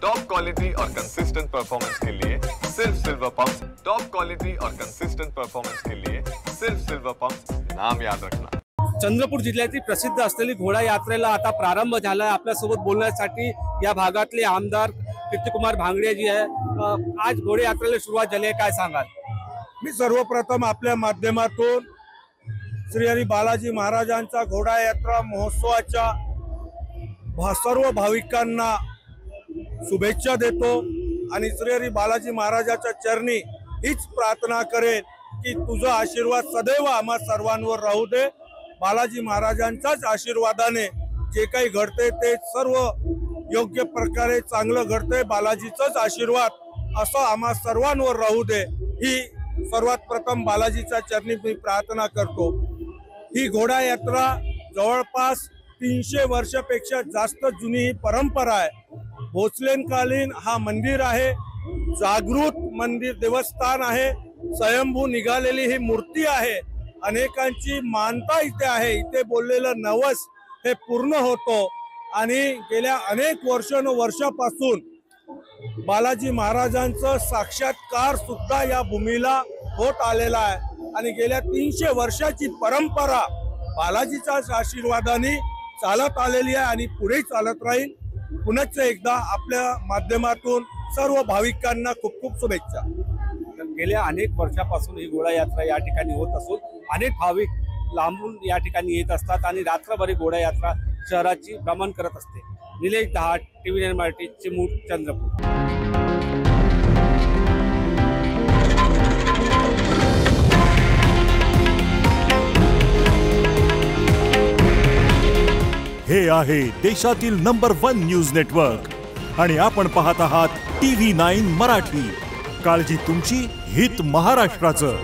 Top quality और consistent performance के लिए सिर्फ सिल्वर पंप्स। टॉप क्वालिटी और कंसिस्टेंट परफॉर्मेंस के लिए सिर्फ सिल्वर पंप्स, नाम याद रखना। चंद्रपूर जिल्ह्यातील प्रसिद्ध असलेली घोडा यात्रेला आता प्रारंभ झाला आहे। आपल्यासोबत बोलण्यासाठी या भागातले आमदार कीर्तिकुमार भांगडिया जी आहे। आज घोडा यात्रेला सुरुवात झाली आहे, काय सांगाल? मी सर्वप्रथम आपल्या माध्यमातून श्री हरी बालाजी महाराजांचा घोडा यात्रा महोत्सवाच्या सर्व भाविकांना शुभेच्छा देतो आणि श्री हरी बालाजी महाराजाच्या चरणी हीच प्रार्थना करेन की तुझा आशीर्वाद सदैव आम्हा सर्वांवर राहू दे। बालाजी महाराजांच्याच आशीर्वादाने जे काही घडते ते सर्व योग्य प्रकारे चांगलं घडते। बालाजीचाच आशीर्वाद असं आम्हा सर्वांवर राहू दे ही सर्वात प्रथम बालाजीच्या चरणी मी प्रार्थना करतो। ही घोडा यात्रा जवळपास 300 वर्षापेक्षा जास्त जुनी ही परंपरा आहे। भोसलेकालीन हा मंदिर आहे, जागृत मंदिर देवस्थान आहे, स्वयंभू निघालेली ही मूर्ती आहे। अनेकांची मानता इथे आहे, इथे बोललेलं नवस हे पूर्ण होतो आणि गेल्या अनेक वर्षापासून बालाजी महाराजांचं साक्षात्कार सुद्धा या भूमीला होत आलेला आहे आणि गेल्या 300 वर्षाची परंपरा बालाजीच्याच आशीर्वादाने चालत आलेली आहे आणि पुढे चालत राहील। पुनश्च एकदा आपल्या माध्यमातून सर्व भाविकांना खूप खूप शुभेच्छा। गेल्या अनेक वर्षापासून ही घोडा यात्रा या ठिकाणी होत असून अनेक भाविक लांबून या ठिकाणी येत असतात आणि रात्रभर घोडा यात्रा शहराची भ्रमण करत असते। निलेश दहाट, TV9 मराठी, चिमूर, चंद्रपूर। हे आहे देशातील नंबर 1 न्यूज नेटवर्क आणि आपण पाहत आहात TV9 मराठी। काळजी तुमची, हित महाराष्ट्राचं।